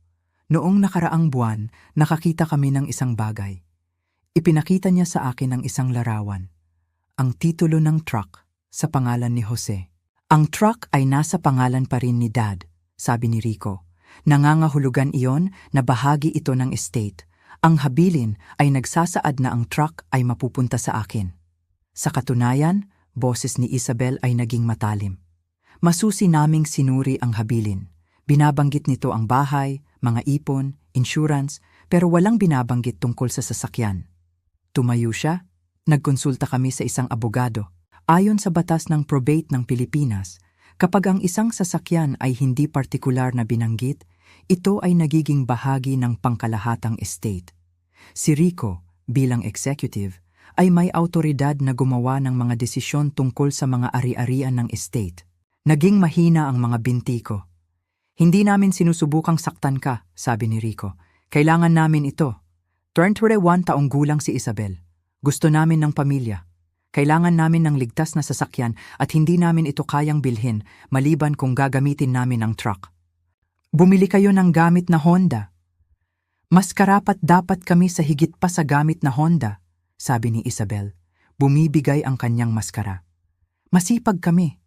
Noong nakaraang buwan, nakakita kami ng isang bagay. Ipinakita niya sa akin ang isang larawan. Ang titulo ng truck sa pangalan ni Jose. Ang truck ay nasa pangalan pa rin ni Dad, sabi ni Rico. Nangangahulugan iyon na bahagi ito ng estate. Ang habilin ay nagsasaad na ang truck ay mapupunta sa akin. Sa katunayan, boses ni Isabel ay naging matalim. Masusi naming sinuri ang habilin. Binabanggit nito ang bahay, mga ipon, insurance, pero walang binabanggit tungkol sa sasakyan. Tumayo siya. Nagkonsulta kami sa isang abogado. Ayon sa batas ng probate ng Pilipinas, kapag ang isang sasakyan ay hindi partikular na binanggit, ito ay nagiging bahagi ng pangkalahatang estate. Si Rico, bilang executive, ay may autoridad na gumawa ng mga desisyon tungkol sa mga ari-arian ng estate. Naging mahina ang mga binti ko. Hindi namin sinusubukang saktan ka, sabi ni Rico. Kailangan namin ito. 21 taong gulang si Isabel. Gusto namin ng pamilya. Kailangan namin ng ligtas na sasakyan at hindi namin ito kayang bilhin maliban kung gagamitin namin ang truck. Bumili kayo ng gamit na Honda. Mas karapat dapat kami sa higit pa sa gamit na Honda, sabi ni Isabel. Bumibigay ang kanyang maskara. Masipag kami.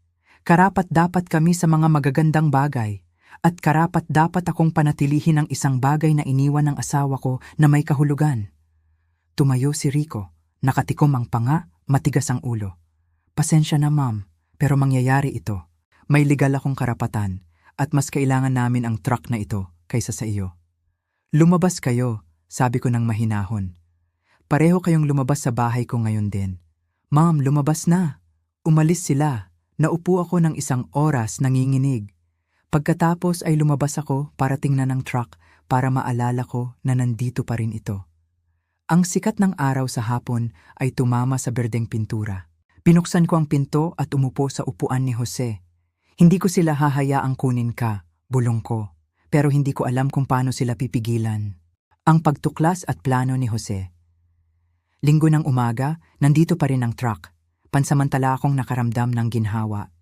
Karapat dapat kami sa mga magagandang bagay. At karapat dapat akong panatilihin ang isang bagay na iniwan ng asawa ko na may kahulugan. Tumayo si Rico. Nakatikom ang panga, matigas ang ulo. Pasensya na ma'am, pero mangyayari ito. May legal akong karapatan at mas kailangan namin ang truck na ito kaysa sa iyo. Lumabas kayo, sabi ko ng mahinahon. Pareho kayong lumabas sa bahay ko ngayon din. Ma'am, lumabas na. Umalis sila. Naupo ako ng isang oras nanginginig. Pagkatapos ay lumabas ako para tingnan ng truck para maalala ko na nandito pa rin ito. Ang sikat ng araw sa hapon ay tumama sa berdeng pintura. Pinuksan ko ang pinto at umupo sa upuan ni Jose. Hindi ko sila hahayaang kunin ka, bulong ko. Pero hindi ko alam kung paano sila pipigilan. Ang pagtuklas at plano ni Jose. Linggo ng umaga, nandito pa rin ang truck. Pansamantala akong nakaramdam ng ginhawa.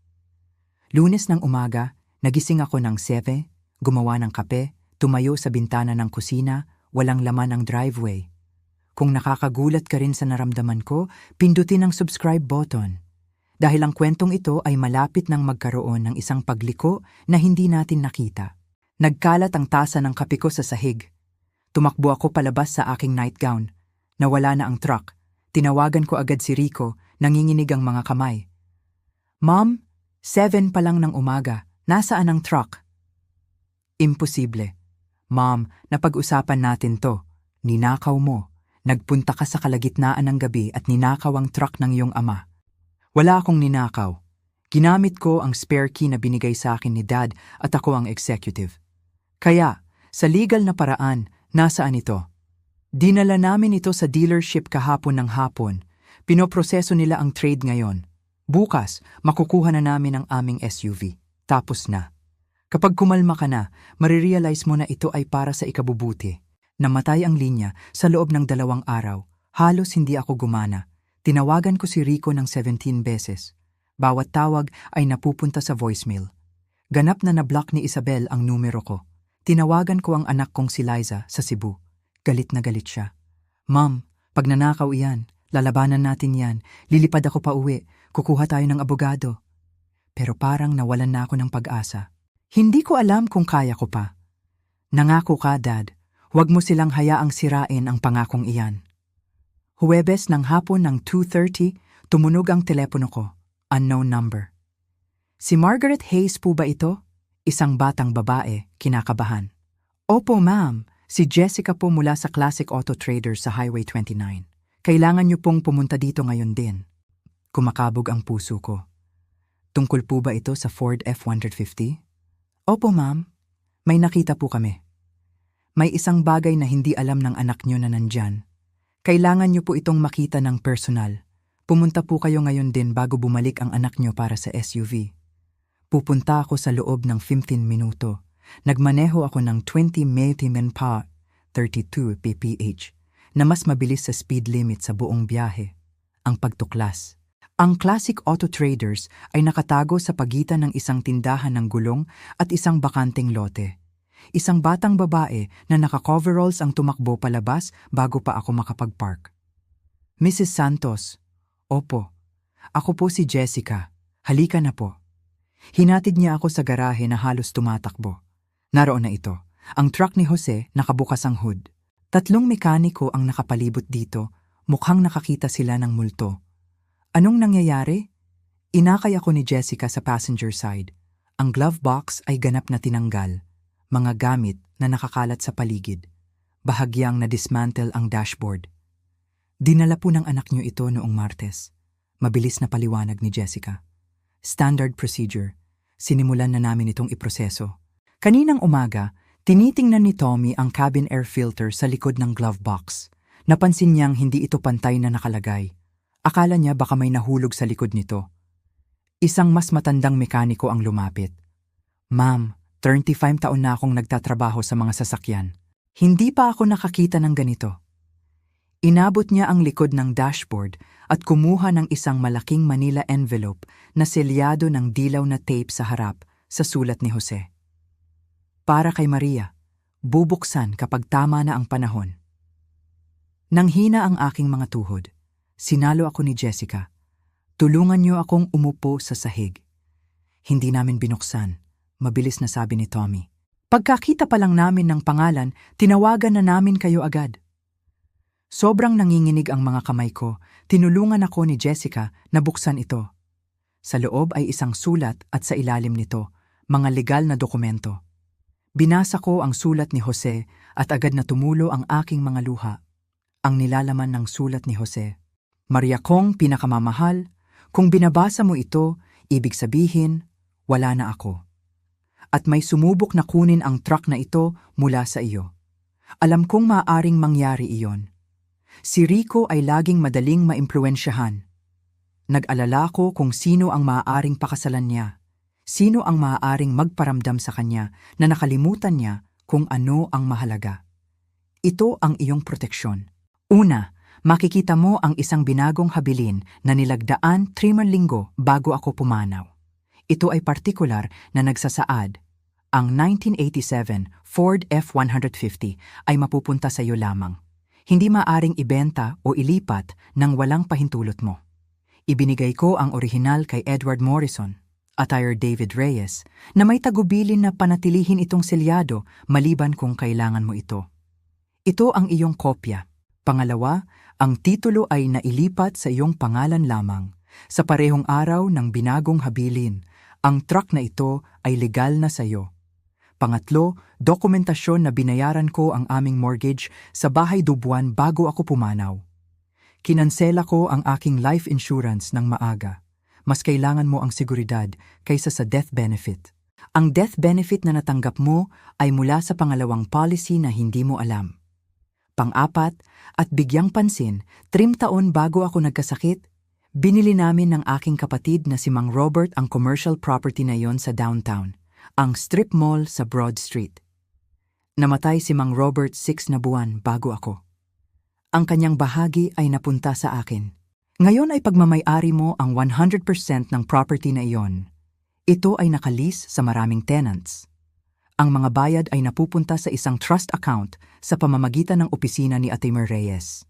Lunes ng umaga, nagising ako ng 7, gumawa ng kape, tumayo sa bintana ng kusina, walang laman ang driveway. Kung nakakagulat ka rin sa naramdaman ko, pindutin ang subscribe button. Dahil ang kwentong ito ay malapit nang magkaroon ng isang pagliko na hindi natin nakita. Nagkalat ang tasa ng kape ko sa sahig. Tumakbo ako palabas sa aking nightgown. Nawala na ang truck. Tinawagan ko agad si Rico, nanginginig ang mga kamay. Mom, 7 pa lang ng umaga. Nasaan ang truck? Imposible. Mom, napag-usapan natin to. Ninakaw mo. Nagpunta ka sa kalagitnaan ng gabi at ninakaw ang truck ng iyong ama. Wala akong ninakaw. Ginamit ko ang spare key na binigay sa akin ni Dad at ako ang executive. Kaya, sa legal na paraan, nasaan ito? Dinala namin ito sa dealership kahapon ng hapon. Pinoproseso nila ang trade ngayon. Bukas, makukuha na namin ang aming SUV. Tapos na. Kapag kumalma ka na, marirealize mo na ito ay para sa ikabubuti. Namatay ang linya sa loob ng 2 araw. Halos hindi ako gumana. Tinawagan ko si Rico ng 17 beses. Bawat tawag ay napupunta sa voicemail. Ganap na na-block ni Isabel ang numero ko. Tinawagan ko ang anak kong si Liza sa Cebu. Galit na galit siya. Ma'am, pag nanakaw iyan, lalabanan natin yan. Lilipad ako pa uwi. Kukuha tayo ng abogado. Pero parang nawalan na ako ng pag-asa. Hindi ko alam kung kaya ko pa. Nangako ka, Dad. Huwag mo silang hayaang sirain ang pangakong iyan. Huwebes ng hapon ng 2:30, tumunog ang telepono ko. Unknown number. Si Margaret Hayes po ba ito? Isang batang babae, kinakabahan. Opo, ma'am. Si Jessica po mula sa Classic Auto Traders sa Highway 29. Kailangan niyo pong pumunta dito ngayon din. Kumakabog ang puso ko. Tungkol po ba ito sa Ford F-150? Opo, ma'am. May nakita po kami. May isang bagay na hindi alam ng anak niyo na nandyan. Kailangan niyo po itong makita ng personal. Pumunta po kayo ngayon din bago bumalik ang anak niyo para sa SUV. Pupunta ako sa loob ng 15 minuto. Nagmaneho ako ng 20 mph, 32 pph, na mas mabilis sa speed limit sa buong biyahe. Ang pagtuklas. Ang Classic Auto Traders ay nakatago sa pagitan ng isang tindahan ng gulong at isang bakanteng lote. Isang batang babae na naka-coveralls ang tumakbo palabas bago pa ako makapag-park. Mrs. Santos. Opo. Ako po si Jessica. Halika na po. Hinatid niya ako sa garahe na halos tumatakbo. Naroon na ito. Ang truck ni Jose, nakabukas ang hood. 3 mekaniko ang nakapalibot dito. Mukhang nakakita sila ng multo. Anong nangyayari? Inakay ako ni Jessica sa passenger side. Ang glove box ay ganap na tinanggal. Mga gamit na nakakalat sa paligid. Bahagyang na-dismantle ang dashboard. Dinala po ng anak niyo ito noong Martes. Mabilis na paliwanag ni Jessica. Standard procedure. Sinimulan na namin itong iproseso. Kaninang umaga, tinitingnan ni Tommy ang cabin air filter sa likod ng glove box. Napansin niyang hindi ito pantay na nakalagay. Akala niya baka may nahulog sa likod nito. Isang mas matandang mekaniko ang lumapit. Ma'am, 35 taon na akong nagtatrabaho sa mga sasakyan. Hindi pa ako nakakita ng ganito. Inabot niya ang likod ng dashboard at kumuha ng isang malaking Manila envelope na selyado ng dilaw na tape sa harap sa sulat ni Jose. Para kay Maria, bubuksan kapag tama na ang panahon. Nanghina ang aking mga tuhod. Sinalo ako ni Jessica. Tulungan niyo akong umupo sa sahig. Hindi namin binuksan. Mabilis na sabi ni Tommy. Pagkakita pa lang namin ng pangalan, tinawagan na namin kayo agad. Sobrang nanginginig ang mga kamay ko. Tinulungan ako ni Jessica na buksan ito. Sa loob ay isang sulat at sa ilalim nito, mga legal na dokumento. Binasa ko ang sulat ni Jose at agad na tumulo ang aking mga luha. Ang nilalaman ng sulat ni Jose. Maria kong pinakamamahal, kung binabasa mo ito, ibig sabihin, wala na ako. At may sumubok na kunin ang truck na ito mula sa iyo. Alam kong maaaring mangyari iyon. Si Rico ay laging madaling maimpluwensyahan. Nag-alala ko kung sino ang maaaring pakasalan niya. Sino ang maaaring magparamdam sa kanya na nakalimutan niya kung ano ang mahalaga. Ito ang iyong proteksyon. Una, makikita mo ang isang binagong habilin na nilagdaan 3 linggo bago ako pumanaw. Ito ay partikular na nagsasaad. Ang 1987 Ford F-150 ay mapupunta sa iyo lamang. Hindi maaring ibenta o ilipat nang walang pahintulot mo. Ibinigay ko ang orihinal kay Edward Morrison, attire David Reyes, na may tagubilin na panatilihin itong selyado maliban kung kailangan mo ito. Ito ang iyong kopya. Pangalawa, ang titulo ay nailipat sa iyong pangalan lamang. Sa parehong araw ng binagong habilin, ang truck na ito ay legal na sa iyo. Pangatlo, dokumentasyon na binayaran ko ang aming mortgage sa bahay Dubuan bago ako pumanaw. Kinansela ko ang aking life insurance ng maaga. Mas kailangan mo ang seguridad kaysa sa death benefit. Ang death benefit na natanggap mo ay mula sa pangalawang policy na hindi mo alam. Pang-apat, at bigyang pansin, 3 taon bago ako nagkasakit, binili namin ng aking kapatid na si Mang Robert ang commercial property na yon sa downtown, ang strip mall sa Broad Street. Namatay si Mang Robert 6 na buwan bago ako. Ang kanyang bahagi ay napunta sa akin. Ngayon ay pagmamay-ari mo ang 100% ng property na iyon. Ito ay nakalis sa maraming tenants. Ang mga bayad ay napupunta sa isang trust account sa pamamagitan ng opisina ni Atimer Reyes.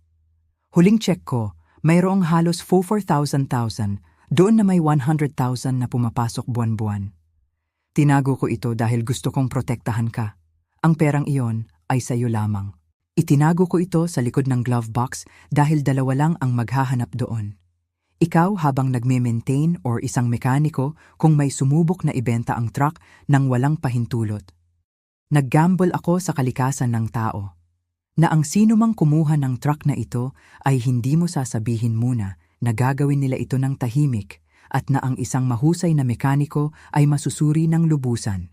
Huling check ko, mayroong halos 4,000 doon na may 100,000 na pumapasok buwan-buwan. Tinago ko ito dahil gusto kong protektahan ka. Ang perang iyon ay sa iyo lamang. Itinago ko ito sa likod ng glove box dahil 2 lang ang maghahanap doon. Ikaw habang nagme-maintain or isang mekaniko kung may sumubok na ibenta ang truck nang walang pahintulot. Naggamble ako sa kalikasan ng tao, na ang sino mang kumuha ng truck na ito ay hindi mo sasabihin muna na gagawin nila ito ng tahimik at na ang isang mahusay na mekaniko ay masusuri ng lubusan.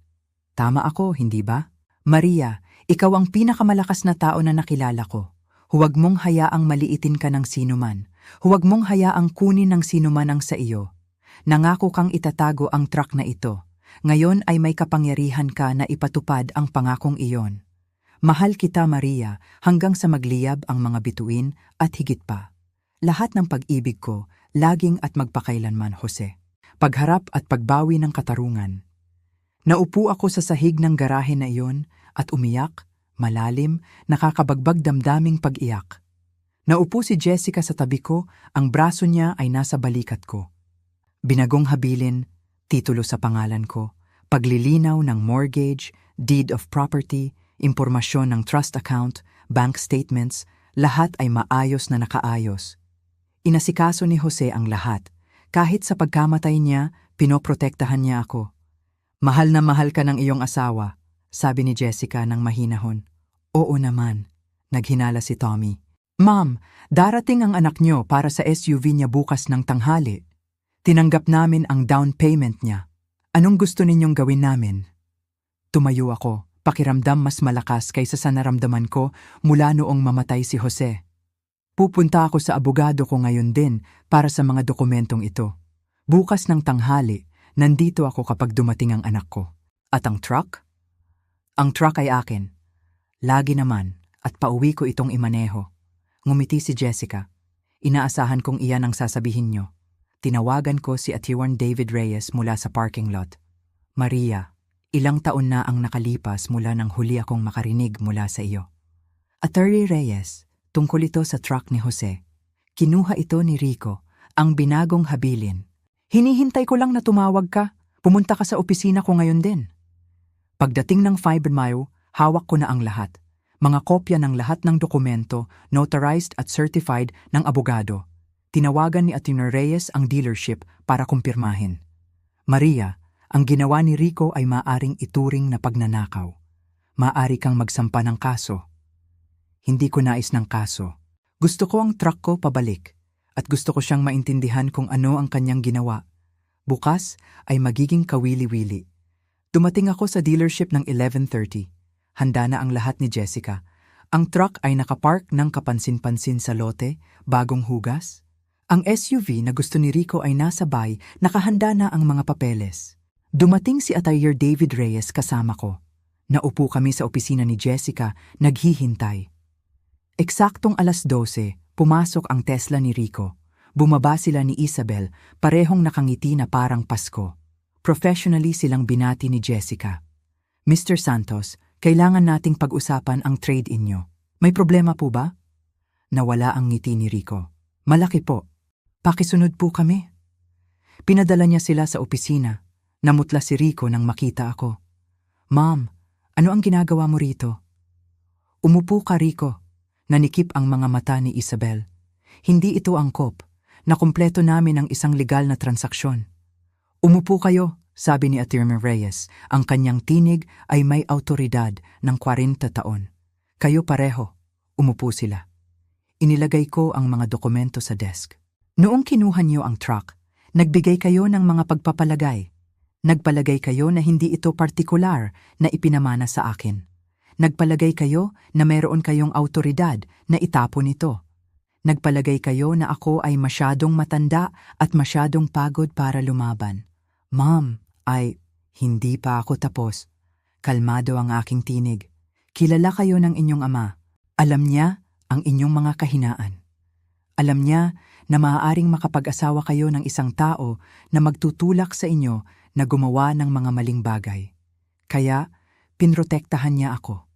Tama ako, hindi ba? Maria, ikaw ang pinakamalakas na tao na nakilala ko. Huwag mong hayaang maliitin ka ng sinuman. Huwag mong hayaang kunin ng sinuman ang sa iyo. Nangako kang itatago ang truck na ito. Ngayon ay may kapangyarihan ka na ipatupad ang pangakong iyon. Mahal kita, Maria, hanggang sa magliyab ang mga bituin at higit pa. Lahat ng pag-ibig ko, laging at magpakailanman, Jose. Pagharap at pagbawi ng katarungan. Naupo ako sa sahig ng garahe na iyon at umiyak, malalim, nakakabagbag damdaming pag-iyak. Naupo si Jessica sa tabi ko, ang braso niya ay nasa balikat ko. Binagong habilin, titulo sa pangalan ko, paglilinaw ng mortgage, deed of property, impormasyon ng trust account, bank statements, lahat ay maayos na nakaayos. Inasikaso ni Jose ang lahat. Kahit sa pagkamatay niya, pinoprotektahan niya ako. Mahal na mahal ka ng iyong asawa, sabi ni Jessica ng mahinahon. Oo naman, naghinala si Tommy. Ma'am, darating ang anak niyo para sa SUV niya bukas ng tanghali. Tinanggap namin ang down payment niya. Anong gusto ninyong gawin namin? Tumayo ako, pakiramdam mas malakas kaysa sa naramdaman ko mula noong mamatay si Jose. Pupunta ako sa abogado ko ngayon din para sa mga dokumentong ito. Bukas ng tanghali, nandito ako kapag dumating ang anak ko. At ang truck? Ang truck ay akin. Lagi naman, at pauwi ko itong imaneho. Ngumiti si Jessica. Inaasahan kong iyan ang sasabihin nyo. Tinawagan ko si Atty. David Reyes mula sa parking lot. Maria, ilang taon na ang nakalipas mula nang huli akong makarinig mula sa iyo. Atty. Reyes, tungkol ito sa truck ni Jose. Kinuha ito ni Rico, ang binagong habilin. Hinihintay ko lang na tumawag ka. Pumunta ka sa opisina ko ngayon din. Pagdating ng 5 Mile, hawak ko na ang lahat. Mga kopya ng lahat ng dokumento, notarized at certified ng abogado. Tinawagan ni Atty. Reyes ang dealership para kumpirmahin. Maria, ang ginawa ni Rico ay maaring ituring na pagnanakaw. Maaari kang magsampa ng kaso. Hindi ko nais ng kaso. Gusto ko ang truck ko pabalik at gusto ko siyang maintindihan kung ano ang kanyang ginawa. Bukas ay magiging kawili-wili. Dumating ako sa dealership ng 11:30. Handa na ang lahat ni Jessica. Ang truck ay nakapark ng kapansin-pansin sa lote, bagong hugas. Ang SUV na gusto ni Rico ay nasa bay, nakahanda na ang mga papeles. Dumating si Atty. David Reyes kasama ko. Naupo kami sa opisina ni Jessica, naghihintay. Eksaktong 12:00, pumasok ang Tesla ni Rico. Bumaba sila ni Isabel, parehong nakangiti na parang Pasko. Professionally silang binati ni Jessica. Mr. Santos, kailangan nating pag-usapan ang trade-in nyo. May problema po ba? Nawala ang ngiti ni Rico. Malaki po. Pakisunod po kami. Pinadala niya sila sa opisina. Namutla si Rico nang makita ako. Ma'am, ano ang ginagawa mo rito? Umupo ka, Rico. Nanikip ang mga mata ni Isabel. Hindi ito angkop. Nakumpleto namin ang isang legal na transaksyon. Umupo kayo, sabi ni Atty. Reyes. Ang kanyang tinig ay may autoridad ng 40 taon. Kayo pareho. Umupo sila. Inilagay ko ang mga dokumento sa desk. Noong kinuha niyo ang truck, nagbigay kayo ng mga pagpapalagay. Nagpalagay kayo na hindi ito partikular na ipinamana sa akin. Nagpalagay kayo na meron kayong autoridad na itapon ito. Nagpalagay kayo na ako ay masyadong matanda at masyadong pagod para lumaban. Ma'am, hindi pa ako tapos. Kalmado ang aking tinig. Kilala kayo ng inyong ama. Alam niya ang inyong mga kahinaan. Alam niya na maaaring makapag-asawa kayo ng isang tao na magtutulak sa inyo na gumawa ng mga maling bagay. Kaya, pinrotektahan niya ako.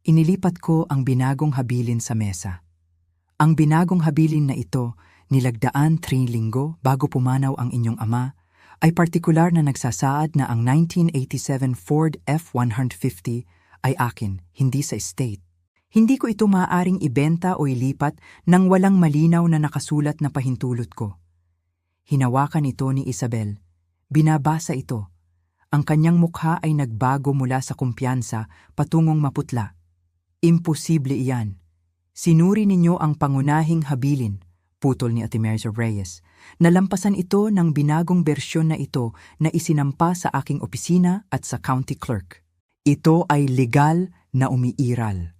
Inilipat ko ang binagong habilin sa mesa. Ang binagong habilin na ito, nilagdaan 3 linggo bago pumanaw ang inyong ama, ay partikular na nagsasaad na ang 1987 Ford F-150 ay akin, hindi sa estate. Hindi ko ito maaaring ibenta o ilipat nang walang malinaw na nakasulat na pahintulot ko. Hinawakan ito ni Isabel. Binabasa ito. Ang kanyang mukha ay nagbago mula sa kumpiyansa patungong maputla. Imposible iyan. Sinuri ninyo ang pangunahing habilin, putol ni Atty. Reyes. Nalampasan ito ng binagong bersyon na ito na isinampa sa aking opisina at sa county clerk. Ito ay legal na umiiral.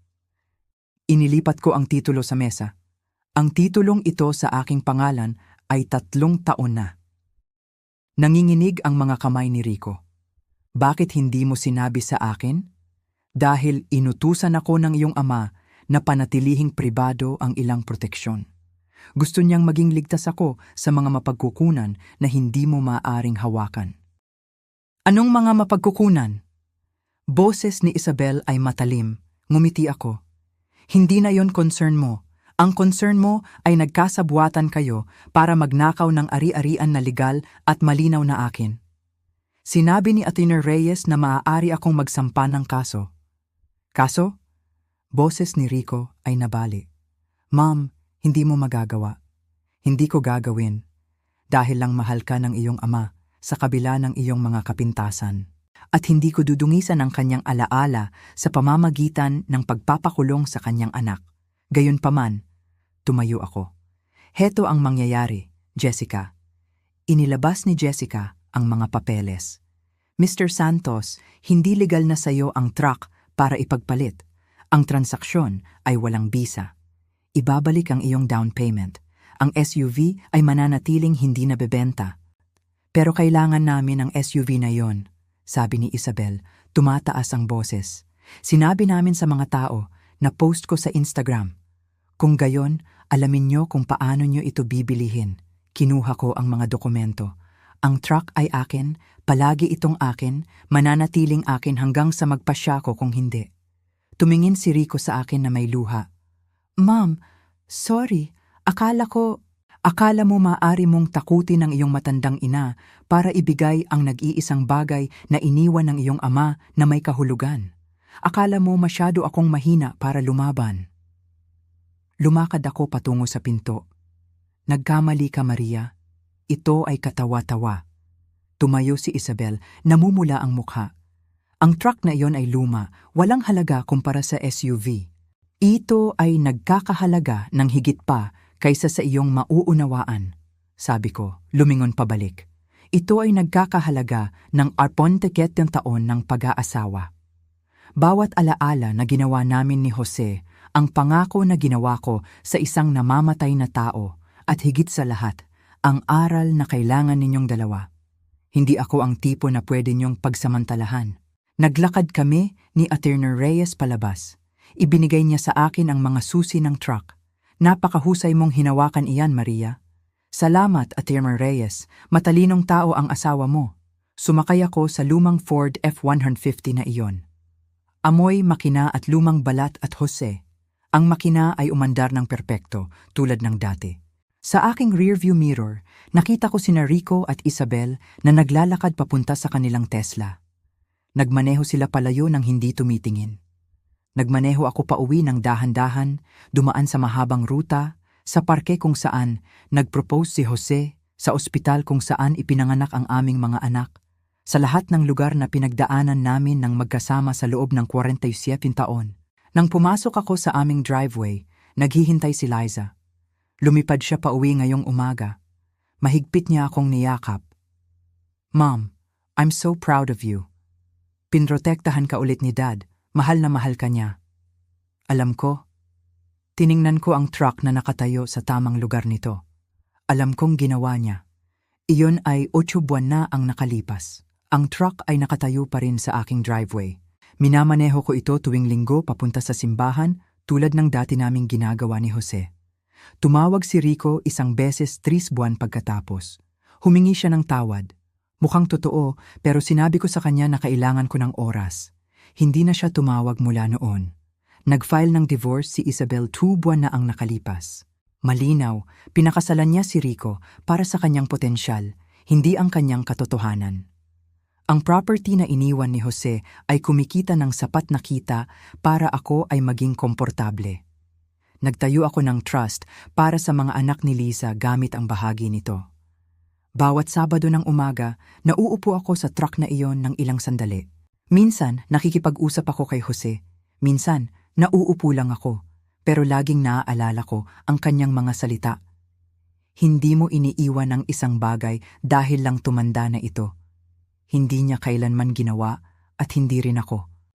Inilipat ko ang titulo sa mesa. Ang titulong ito sa aking pangalan ay 3 taon na. Nanginginig ang mga kamay ni Rico. Bakit hindi mo sinabi sa akin? Dahil inutusan ako ng iyong ama na panatilihing pribado ang ilang proteksyon. Gusto niyang maging ligtas ako sa mga mapagkukunan na hindi mo maaaring hawakan. Anong mga mapagkukunan? Boses ni Isabel ay matalim. Ngumiti ako. Hindi na yon concern mo. Ang concern mo ay nagkasabwatan kayo para magnakaw ng ari-arian na legal at malinaw na akin. Sinabi ni Atty. Reyes na maaari akong magsampa ng kaso. Kaso? Boses ni Rico ay nabali. Ma'am, hindi mo magagawa. Hindi ko gagawin. Dahil lang mahal ka ng iyong ama sa kabila ng iyong mga kapintasan. At hindi ko dudungisan ang kanyang alaala sa pamamagitan ng pagpapakulong sa kanyang anak. Gayunpaman, tumayo ako. Heto ang mangyayari, Jessica. Inilabas ni Jessica ang mga papeles. Mr. Santos, hindi legal na sayo ang truck para ipagpalit. Ang transaksyon ay walang bisa. Ibabalik ang iyong down payment. Ang SUV ay mananatiling hindi nabebenta. Pero kailangan namin ang SUV na yon. Sabi ni Isabel, tumataas ang boses. Sinabi namin sa mga tao na post ko sa Instagram. Kung gayon, alamin nyo kung paano nyo ito bibilihin. Kinuha ko ang mga dokumento. Ang truck ay akin, palagi itong akin, mananatiling akin hanggang sa magpasya ko kung hindi. Tumingin si Rico sa akin na may luha. Ma'am, sorry, akala mo maaari mong takutin ang iyong matandang ina para ibigay ang nag-iisang bagay na iniwan ng iyong ama na may kahulugan. Akala mo masyado akong mahina para lumaban. Lumakad ako patungo sa pinto. Nagkamali ka, Maria. Ito ay katawa-tawa. Tumayo si Isabel, namumula ang mukha. Ang truck na iyon ay luma, walang halaga kumpara sa SUV. Ito ay nagkakahalaga ng higit pa kaysa sa iyong mauunawaan, sabi ko, lumingon pabalik. Ito ay nagkakahalaga ng 47 taon ng pag-aasawa. Bawat alaala na ginawa namin ni Jose, ang pangako na ginawa ko sa isang namamatay na tao, at higit sa lahat, ang aral na kailangan ninyong dalawa. Hindi ako ang tipo na pwede niyong pagsamantalahan. Naglakad kami ni Attorney Reyes palabas. Ibinigay niya sa akin ang mga susi ng truck. Napakahusay mong hinawakan iyan, Maria. Salamat, Attorney Reyes. Matalinong tao ang asawa mo. Sumakay ako sa lumang Ford F-150 na iyon. Amoy, makina at lumang balat at Jose. Ang makina ay umandar ng perpekto, tulad ng dati. Sa aking rearview mirror, nakita ko sina Rico at Isabel na naglalakad papunta sa kanilang Tesla. Nagmaneho sila palayo nang hindi tumitingin. Nagmaneho ako pauwi ng dahan-dahan, dumaan sa mahabang ruta, sa parke kung saan nagpropose si Jose, sa ospital kung saan ipinanganak ang aming mga anak, sa lahat ng lugar na pinagdaanan namin ng magkasama sa loob ng 47 taon. Nang pumasok ako sa aming driveway, naghihintay si Liza. Lumipad siya pauwi ngayong umaga. Mahigpit niya akong niyakap. Mom, I'm so proud of you. Pinrotektahan ka ulit ni Dad. Mahal na mahal ka niya. Alam ko. Tiningnan ko ang truck na nakatayo sa tamang lugar nito. Alam kong ginawa niya. Iyon ay 8 buwan na ang nakalipas. Ang truck ay nakatayo pa rin sa aking driveway. Minamaneho ko ito tuwing linggo papunta sa simbahan tulad ng dati naming ginagawa ni Jose. Tumawag si Rico isang beses 3 buwan pagkatapos. Humingi siya ng tawad. Mukhang totoo, pero sinabi ko sa kanya na kailangan ko ng oras. Hindi na siya tumawag mula noon. Nag-file ng divorce si Isabel 2 buwan na ang nakalipas. Malinaw, pinakasalan niya si Rico para sa kanyang potensyal, hindi ang kanyang katotohanan. Ang property na iniwan ni Jose ay kumikita ng sapat na kita para ako ay maging komportable. Nagtayo ako ng trust para sa mga anak ni Liza gamit ang bahagi nito. Bawat Sabado ng umaga, nauupo ako sa truck na iyon ng ilang sandali. Minsan, nakikipag-usap ako kay Jose. Minsan, nauupo lang ako. Pero laging naaalala ko ang kanyang mga salita. Hindi mo iniiwan ang isang bagay dahil lang tumanda na ito. Hindi niya kailanman ginawa at hindi rin ako.